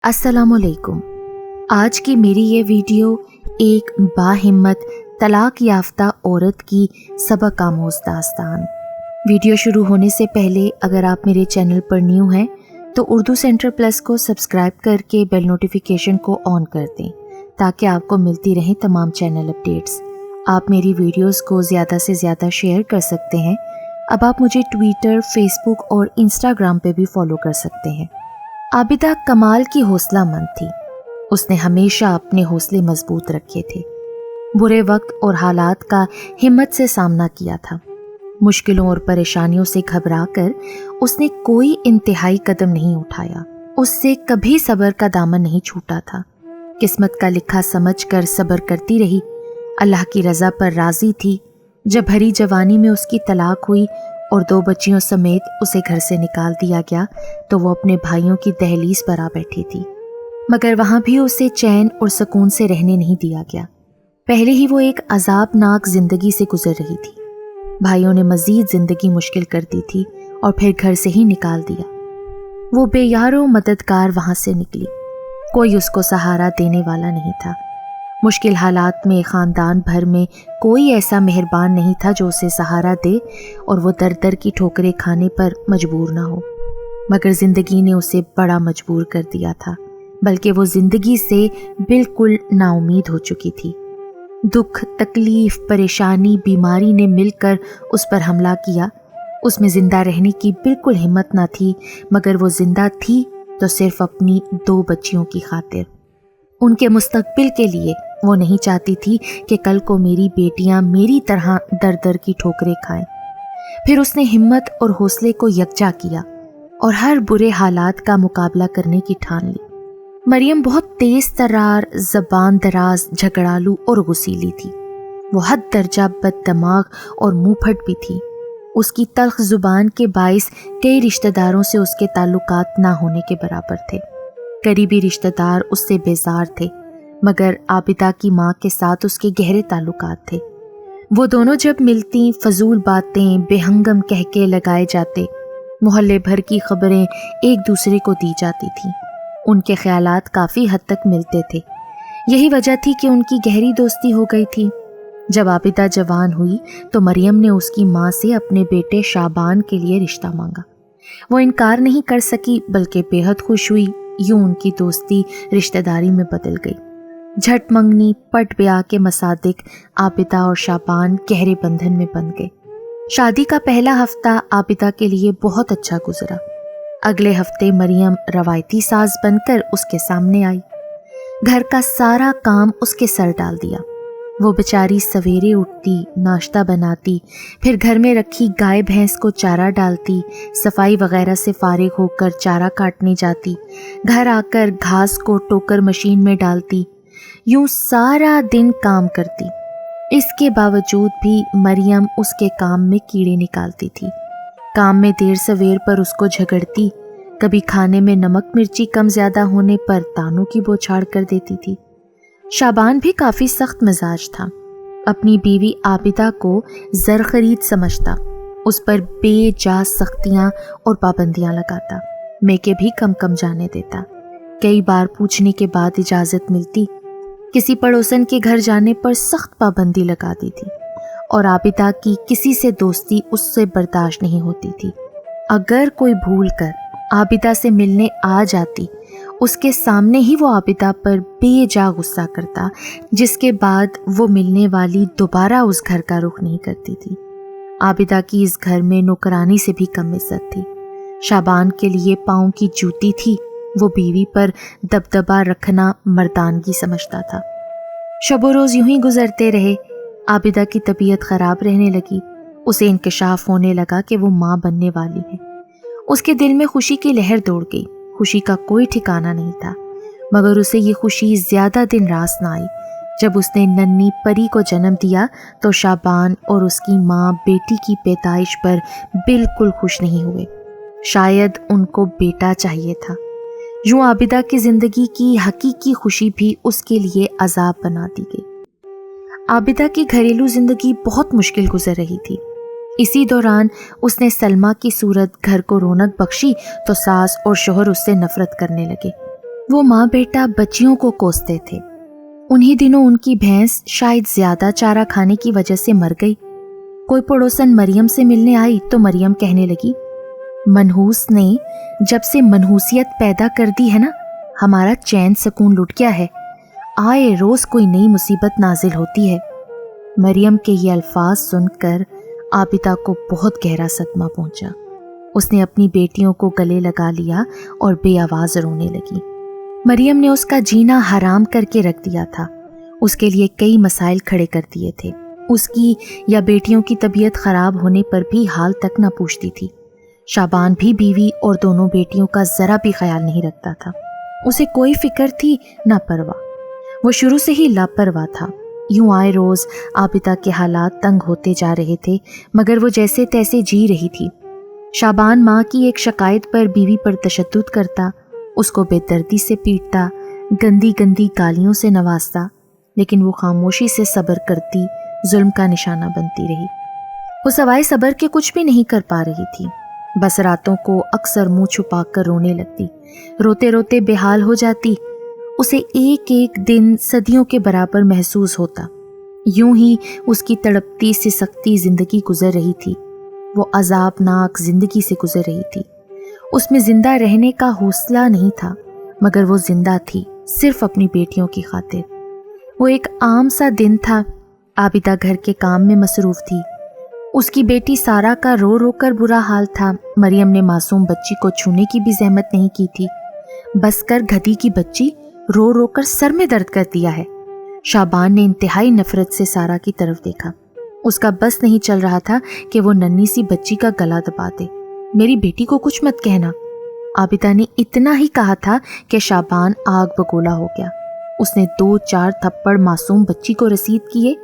السلام علیکم۔ آج کی میری یہ ویڈیو ایک باہمت طلاق یافتہ عورت کی سبق آموز داستان۔ ویڈیو شروع ہونے سے پہلے اگر آپ میرے چینل پر نیو ہیں تو اردو سینٹر پلس کو سبسکرائب کر کے بیل نوٹیفیکیشن کو آن کر دیں تاکہ آپ کو ملتی رہیں تمام چینل اپڈیٹس۔ آپ میری ویڈیوز کو زیادہ سے زیادہ شیئر کر سکتے ہیں۔ اب آپ مجھے ٹویٹر، فیس بک اور انسٹاگرام پہ بھی فالو کر سکتے ہیں۔ عابدہ کمال کی حوصلہ مند تھی۔ اس نے ہمیشہ اپنے حوصلے مضبوط رکھے تھے۔ برے وقت اور حالات کا ہمت سے سامنا کیا تھا۔ مشکلوں اور پریشانیوں سے گھبرا کر اس نے کوئی انتہائی قدم نہیں اٹھایا۔ اس سے کبھی صبر کا دامن نہیں چھوٹا تھا۔ قسمت کا لکھا سمجھ کر صبر کرتی رہی۔ اللہ کی رضا پر راضی تھی۔ جب بھری جوانی میں اس کی طلاق ہوئی اور 2 بچیوں سمیت اسے گھر سے نکال دیا گیا تو وہ اپنے بھائیوں کی دہلیز پر آ بیٹھی تھی، مگر وہاں بھی اسے چین اور سکون سے رہنے نہیں دیا گیا۔ پہلے ہی وہ ایک عذابناک زندگی سے گزر رہی تھی۔ بھائیوں نے مزید زندگی مشکل کر دی تھی اور پھر گھر سے ہی نکال دیا۔ وہ بے یار و مددگار وہاں سے نکلی۔ کوئی اس کو سہارا دینے والا نہیں تھا۔ مشکل حالات میں خاندان بھر میں کوئی ایسا مہربان نہیں تھا جو اسے سہارا دے اور وہ در در کی ٹھوکریں کھانے پر مجبور نہ ہو۔ مگر زندگی نے اسے بڑا مجبور کر دیا تھا، بلکہ وہ زندگی سے بالکل نا امید ہو چکی تھی۔ دکھ، تکلیف، پریشانی، بیماری نے مل کر اس پر حملہ کیا۔ اس میں زندہ رہنے کی بالکل ہمت نہ تھی، مگر وہ زندہ تھی تو صرف اپنی 2 بچیوں کی خاطر۔ ان کے مستقبل کے لیے وہ نہیں چاہتی تھی کہ کل کو میری بیٹیاں میری طرح در در کی ٹھوکریں کھائیں۔ پھر اس نے ہمت اور حوصلے کو یکجا کیا اور ہر برے حالات کا مقابلہ کرنے کی ٹھان لی۔ مریم بہت تیز ترار، زبان دراز، جھگڑالو اور غصیلی تھی۔ وہ حد درجہ بد دماغ اور منہ پھٹ بھی تھی۔ اس کی تلخ زبان کے باعث کئی رشتہ داروں سے اس کے تعلقات نہ ہونے کے برابر تھے۔ قریبی رشتہ دار اس سے بیزار تھے، مگر عابدہ کی ماں کے ساتھ اس کے گہرے تعلقات تھے۔ وہ دونوں جب ملتی فضول باتیں بے ہنگم کہکے لگائے جاتے، محلے بھر کی خبریں ایک دوسرے کو دی جاتی تھیں۔ ان کے خیالات کافی حد تک ملتے تھے۔ یہی وجہ تھی کہ ان کی گہری دوستی ہو گئی تھی۔ جب عابدہ جوان ہوئی تو مریم نے اس کی ماں سے اپنے بیٹے شعبان کے لیے رشتہ مانگا۔ وہ انکار نہیں کر سکی، بلکہ بے حد خوش ہوئی۔ یوں ان کی دوستی رشتہ داری میں بدل گئی۔ جھٹ منگنی پٹ بیاہ کے مصادق عابدہ اور شعبان گہرے بندھن میں بندھ گئے۔ شادی کا پہلا ہفتہ عابدہ کے لیے بہت اچھا گزرا۔ اگلے ہفتے مریم روایتی ساز بن کر اس کے سامنے آئی۔ گھر کا سارا کام اس کے سر ڈال دیا۔ وہ بیچاری سویرے اٹھتی، ناشتہ بناتی، پھر گھر میں رکھی گائے بھینس کو چارہ ڈالتی، صفائی وغیرہ سے فارغ ہو کر چارہ کاٹنے جاتی، گھر آ کر گھاس کو ٹوکر مشین میں ڈالتی، یوں سارا دن کام کرتی۔ اس کے باوجود بھی مریم اس کے کام میں کیڑے نکالتی تھی۔ کام میں دیر سویر پر اس کو جھگڑتی، کبھی کھانے میں نمک مرچی کم زیادہ ہونے پر تانوں کی بوچھاڑ کر دیتی تھی۔ شعبان بھی کافی سخت مزاج تھا۔ اپنی بیوی عابدہ کو زر خرید سمجھتا، اس پر بے جا سختیاں اور پابندیاں لگاتا، میکے بھی کم کم جانے دیتا۔ کئی بار پوچھنے کے بعد اجازت ملتی۔ کسی پڑوسن کے گھر جانے پر سخت پابندی لگا دی تھی، اور عابدہ کی کسی سے دوستی اس سے برداشت نہیں ہوتی تھی۔ اگر کوئی بھول کر عابدہ سے ملنے آ جاتی، اس کے سامنے ہی وہ عابدہ پر بے جا غصہ کرتا، جس کے بعد وہ ملنے والی دوبارہ اس گھر کا رخ نہیں کرتی تھی۔ عابدہ کی اس گھر میں نوکرانی سے بھی کم عزت تھی۔ شعبان کے لیے پاؤں کی جوتی تھی۔ وہ بیوی پر دبدبا رکھنا مردانگی سمجھتا تھا۔ شب و روز یوں ہی گزرتے رہے۔ عابدہ کی طبیعت خراب رہنے لگی۔ اسے انکشاف ہونے لگا کہ وہ ماں بننے والی ہے۔ اس کے دل میں خوشی کی لہر دوڑ گئی۔ خوشی کا کوئی ٹھکانہ نہیں تھا، مگر اسے یہ خوشی زیادہ دن راس نہ آئی۔ جب اس نے ننھی پری کو جنم دیا تو شعبان اور اس کی ماں بیٹی کی پیدائش پر بالکل خوش نہیں ہوئے۔ شاید ان کو بیٹا چاہیے تھا۔ یوں عابدہ کی زندگی کی حقیقی خوشی بھی اس کے لیے عذاب بنا دی گئی۔ عابدہ کی گھریلو زندگی بہت مشکل گزر رہی تھی۔ اسی دوران اس نے سلمیٰ کی صورت گھر کو رونق بخشی تو ساس اور شوہر اس سے نفرت کرنے لگے۔ وہ ماں بیٹا بچیوں کو کوستے تھے۔ انہی دنوں ان کی بھینس شاید زیادہ چارہ کھانے کی وجہ سے مر گئی۔ کوئی پڑوسن مریم سے ملنے آئی تو مریم کہنے لگی، منحوس نے جب سے منحوسیت پیدا کر دی ہے نا، ہمارا چین سکون لٹ گیا ہے، آئے روز کوئی نئی مصیبت نازل ہوتی ہے۔ مریم کے یہ الفاظ سن کر عابدہ کو بہت گہرا صدمہ پہنچا۔ اس نے اپنی بیٹیوں کو گلے لگا لیا اور بے آواز رونے لگی۔ مریم نے اس کا جینا حرام کر کے رکھ دیا تھا، اس کے لیے کئی مسائل کھڑے کر دیے تھے۔ اس کی یا بیٹیوں کی طبیعت خراب ہونے پر بھی حال تک نہ پوچھتی تھی۔ شعبان بھی بیوی اور دونوں بیٹیوں کا ذرا بھی خیال نہیں رکھتا تھا۔ اسے کوئی فکر تھی نہ پرواہ، وہ شروع سے ہی لاپرواہ تھا۔ یوں آئے روز عابدہ کے حالات تنگ ہوتے جا رہے تھے، مگر وہ جیسے تیسے جی رہی تھی۔ شعبان ماں کی ایک شکایت پر بیوی پر تشدد کرتا، اس کو بے دردی سے پیٹتا، گندی گندی گالیوں سے نوازتا، لیکن وہ خاموشی سے صبر کرتی، ظلم کا نشانہ بنتی رہی۔ وہ سوائے صبر کے کچھ بھی نہیں کر پا رہی تھی، بس راتوں کو اکثر منہ چھپا کر رونے لگتی، روتے روتے بے حال ہو جاتی۔ اسے ایک ایک دن صدیوں کے برابر محسوس ہوتا۔ یوں ہی اس کی تڑپتی سسکتی زندگی گزر رہی تھی، وہ عذابناک زندگی سے گزر رہی تھی۔ اس میں زندہ رہنے کا حوصلہ نہیں تھا، مگر وہ زندہ تھی صرف اپنی بیٹیوں کی خاطر۔ وہ ایک عام سا دن تھا، عابدہ گھر کے کام میں مصروف تھی۔ اس کی بیٹی سارا کا رو رو کر برا حال تھا۔ مریم نے معصوم بچی کو چھونے کی بھی زحمت نہیں کی تھی۔ بس کر گدھی کی بچی، رو رو کر سر میں درد کر دیا ہے۔ شعبان نے انتہائی نفرت سے سارا کی طرف دیکھا۔ اس کا بس نہیں چل رہا تھا کہ وہ ننھی سی بچی کا گلا دبا دے۔ میری بیٹی کو کچھ مت کہنا، عابدہ نے اتنا ہی کہا تھا کہ شعبان آگ بگولا ہو گیا۔ اس نے 2-4 تھپڑ معصوم بچی کو رسید کیے۔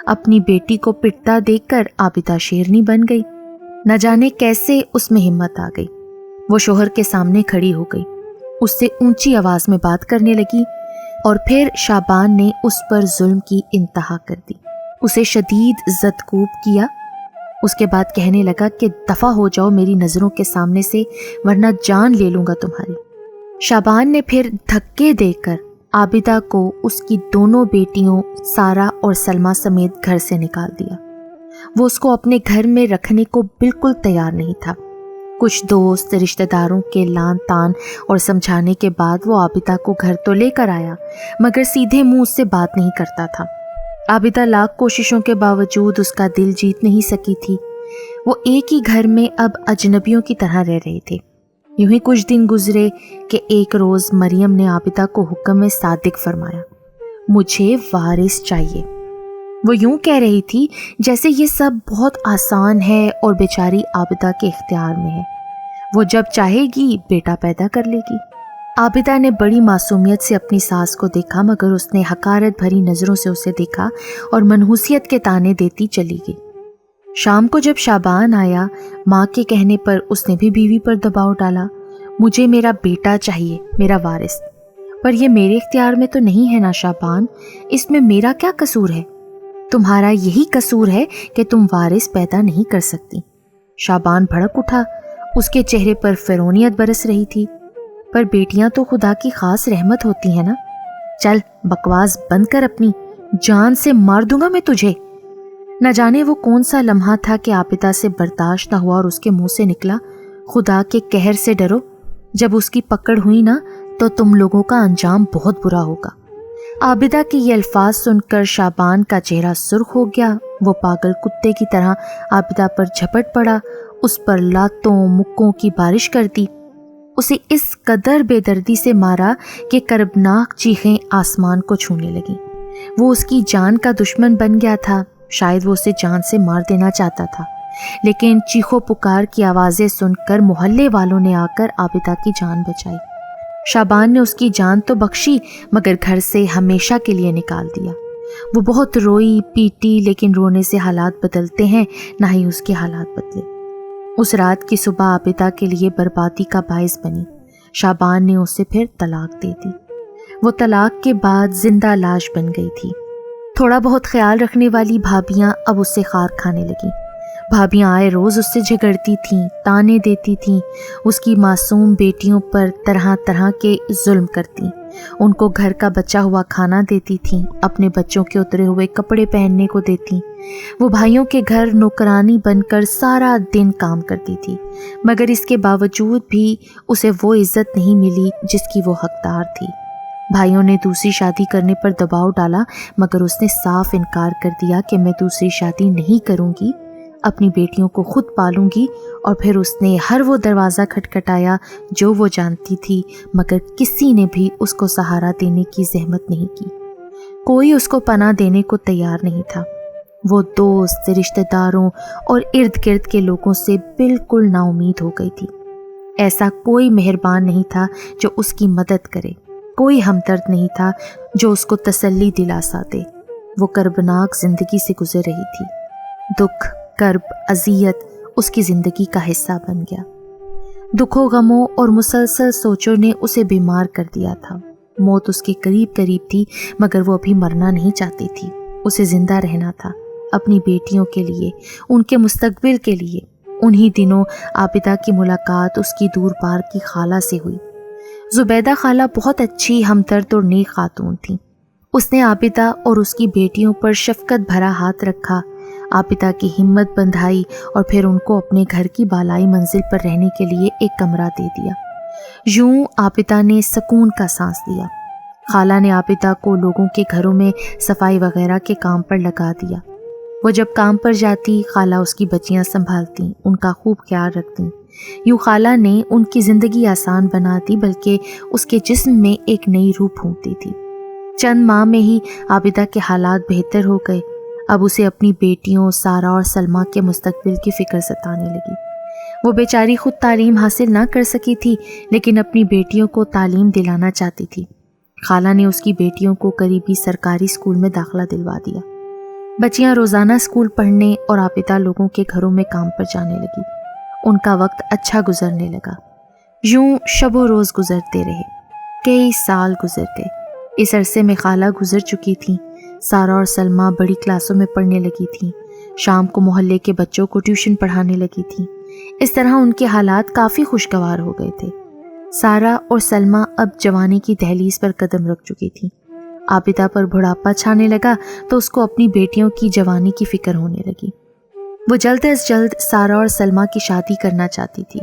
اپنی بیٹی کو پٹتا دیکھ کر عابدہ شیرنی بن گئی۔ نہ جانے کیسے اس میں ہمت آ گئی۔ وہ شوہر کے سامنے کھڑی ہو گئی، اس سے اونچی آواز میں بات کرنے لگی، اور پھر شعبان نے اس پر ظلم کی انتہا کر دی۔ اسے شدید زدکوب کیا۔ اس کے بعد کہنے لگا کہ دفع ہو جاؤ میری نظروں کے سامنے سے، ورنہ جان لے لوں گا تمہاری۔ شعبان نے پھر دھکے دے کر عابدہ کو اس کی دونوں بیٹیوں سارا اور سلمہ سمیت گھر سے نکال دیا۔ وہ اس کو اپنے گھر میں رکھنے کو بالکل تیار نہیں تھا۔ کچھ دوست رشتہ داروں کے لان تان اور سمجھانے کے بعد وہ عابدہ کو گھر تو لے کر آیا، مگر سیدھے منہ اس سے بات نہیں کرتا تھا۔ عابدہ لاکھ کوششوں کے باوجود اس کا دل جیت نہیں سکی تھی۔ وہ ایک ہی گھر میں اب اجنبیوں کی طرح رہ رہے تھے۔ یوں ہی کچھ دن گزرے کہ ایک روز مریم نے عابدہ کو حکم صادق فرمایا، مجھے وارث چاہیے۔ وہ یوں کہہ رہی تھی جیسے یہ سب بہت آسان ہے اور بیچاری عابدہ کے اختیار میں ہے، وہ جب چاہے گی بیٹا پیدا کر لے گی۔ عابدہ نے بڑی معصومیت سے اپنی ساس کو دیکھا، مگر اس نے حقارت بھری نظروں سے اسے دیکھا اور منحوسیت کے طعنے دیتی چلی گئی۔ شام کو جب شعبان آیا، ماں کے کہنے پر اس نے بھی بیوی پر دباؤ ڈالا، مجھے میرا بیٹا چاہیے، میرا وارث۔ پر یہ میرے اختیار میں تو نہیں ہے نا شعبان، اس میں میرا کیا قصور ہے؟ تمہارا یہی قصور ہے کہ تم وارث پیدا نہیں کر سکتی۔ شعبان بھڑک اٹھا، اس کے چہرے پر فرونیت برس رہی تھی۔ پر بیٹیاں تو خدا کی خاص رحمت ہوتی ہیں نا، چل بکواس بند کر، اپنی جان سے مار دوں گا میں تجھے۔ نہ جانے وہ کون سا لمحہ تھا کہ عابدہ سے برداشت نہ ہوا اور اس کے منہ سے نکلا، خدا کے قہر سے ڈرو، جب اس کی پکڑ ہوئی نا تو تم لوگوں کا انجام بہت برا ہوگا۔ عابدہ کے یہ الفاظ سن کر شعبان کا چہرہ سرخ ہو گیا۔ وہ پاگل کتے کی طرح عابدہ پر جھپٹ پڑا، اس پر لاتوں مکوں کی بارش کر دی، اسے اس قدر بے دردی سے مارا کہ کربناک چیخیں آسمان کو چھونے لگیں۔ وہ اس کی جان کا دشمن بن گیا تھا، شاید وہ اسے جان سے مار دینا چاہتا تھا، لیکن چیخو پکار کی آوازیں سن کر محلے والوں نے آ کر عابدہ کی جان بچائی۔ شعبان نے اس کی جان تو بخشی، مگر گھر سے ہمیشہ کے لیے نکال دیا۔ وہ بہت روئی پیٹی، لیکن رونے سے حالات بدلتے ہیں، نہ ہی اس کے حالات بدلے۔ اس رات کی صبح عابدہ کے لیے بربادی کا باعث بنی۔ شعبان نے اسے پھر طلاق دے دی۔ وہ طلاق کے بعد زندہ لاش بن گئی تھی۔ تھوڑا بہت خیال رکھنے والی بھابیاں اب اس سے خار کھانے لگیں۔ بھابیاں آئے روز اس سے جھگڑتی تھیں، تانے دیتی تھیں، اس کی معصوم بیٹیوں پر طرح طرح کے ظلم کرتیں، ان کو گھر کا بچا ہوا کھانا دیتی تھیں، اپنے بچوں کے اترے ہوئے کپڑے پہننے کو دیتیں۔ وہ بھائیوں کے گھر نوکرانی بن کر سارا دن کام کرتی تھی، مگر اس کے باوجود بھی اسے وہ عزت نہیں ملی جس کی وہ حقدار تھی۔ بھائیوں نے دوسری شادی کرنے پر دباؤ ڈالا، مگر اس نے صاف انکار کر دیا کہ میں دوسری شادی نہیں کروں گی، اپنی بیٹیوں کو خود پالوں گی۔ اور پھر اس نے ہر وہ دروازہ کھٹکھٹایا جو وہ جانتی تھی، مگر کسی نے بھی اس کو سہارا دینے کی زحمت نہیں کی، کوئی اس کو پناہ دینے کو تیار نہیں تھا۔ وہ دوست، رشتہ داروں اور ارد گرد کے لوگوں سے بالکل نا امید ہو گئی تھی۔ ایسا کوئی مہربان نہیں تھا جو اس کی مدد کرے، کوئی ہمدرد نہیں تھا جو اس کو تسلی دلاسا دے۔ وہ کربناک زندگی سے گزر رہی تھی، دکھ، کرب، اذیت اس کی زندگی کا حصہ بن گیا۔ دکھوں، غموں اور مسلسل سوچوں نے اسے بیمار کر دیا تھا۔ موت اس کے قریب قریب تھی، مگر وہ ابھی مرنا نہیں چاہتی تھی، اسے زندہ رہنا تھا، اپنی بیٹیوں کے لیے، ان کے مستقبل کے لیے۔ انہی دنوں عابدہ کی ملاقات اس کی دور پار کی خالہ سے ہوئی۔ زبیدہ خالہ بہت اچھی، ہمدرد اور نیک خاتون تھیں۔ اس نے عابدہ اور اس کی بیٹیوں پر شفقت بھرا ہاتھ رکھا، عابدہ کی ہمت بندھائی اور پھر ان کو اپنے گھر کی بالائی منزل پر رہنے کے لیے ایک کمرہ دے دیا۔ یوں عابدہ نے سکون کا سانس لیا۔ خالہ نے عابدہ کو لوگوں کے گھروں میں صفائی وغیرہ کے کام پر لگا دیا۔ وہ جب کام پر جاتی، خالہ اس کی بچیاں سنبھالتی، ان کا خوب خیال رکھتی۔ یوں خالہ نے ان کی زندگی آسان بنا دی، بلکہ اس کے جسم میں ایک نئی روح پھونکتی تھی۔ چند ماہ میں ہی عابدہ کے حالات بہتر ہو گئے۔ اب اسے اپنی بیٹیوں سارہ اور سلمیٰ کے مستقبل کی فکر ستانے لگی۔ وہ بیچاری خود تعلیم حاصل نہ کر سکی تھی، لیکن اپنی بیٹیوں کو تعلیم دلانا چاہتی تھی۔ خالہ نے اس کی بیٹیوں کو قریبی سرکاری اسکول میں داخلہ دلوا دیا۔ بچیاں روزانہ اسکول پڑھنے اور عابدہ لوگوں کے گھروں میں کام پر جانے لگی۔ ان کا وقت اچھا گزرنے لگا۔ یوں شب و روز گزرتے رہے، کئی سال گزر گئے۔ اس عرصے میں خالہ گزر چکی تھیں، سارہ اور سلمیٰ بڑی کلاسوں میں پڑھنے لگی تھیں، شام کو محلے کے بچوں کو ٹیوشن پڑھانے لگی تھیں۔ اس طرح ان کے حالات کافی خوشگوار ہو گئے تھے۔ سارہ اور سلمیٰ اب جوانی کی دہلیز پر قدم رکھ چکی تھیں۔ عابدہ پر بڑھاپا چھانے لگا تو اس کو اپنی بیٹیوں کی جوانی کی فکر ہونے لگی۔ وہ جلد از جلد سارہ اور سلمیٰ کی شادی کرنا چاہتی تھی۔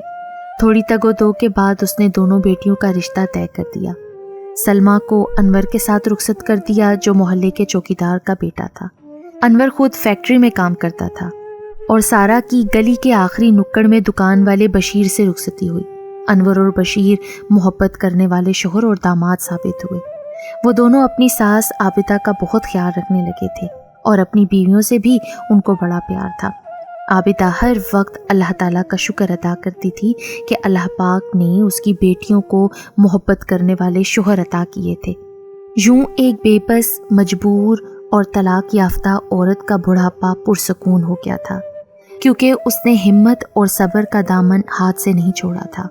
تھوڑی تگ و دو کے بعد اس نے دونوں بیٹیوں کا رشتہ طے کر دیا۔ سلمیٰ کو انور کے ساتھ رخصت کر دیا، جو محلے کے چوکیدار کا بیٹا تھا۔ انور خود فیکٹری میں کام کرتا تھا، اور سارہ کی گلی کے آخری نکڑ میں دکان والے بشیر سے رخصتی ہوئی۔ انور اور بشیر محبت کرنے والے شوہر اور داماد ثابت ہوئے۔ وہ دونوں اپنی ساس عابدہ کا بہت خیال رکھنے لگے تھے، اور اپنی بیویوں سے بھی ان کو بڑا پیار تھا۔ عابدہ ہر وقت اللہ تعالیٰ کا شکر ادا کرتی تھی کہ اللہ پاک نے اس کی بیٹیوں کو محبت کرنے والے شوہر عطا کیے تھے۔ یوں ایک بے بس، مجبور اور طلاق یافتہ عورت کا بڑھاپا پرسکون ہو گیا تھا، کیونکہ اس نے ہمت اور صبر کا دامن ہاتھ سے نہیں چھوڑا تھا۔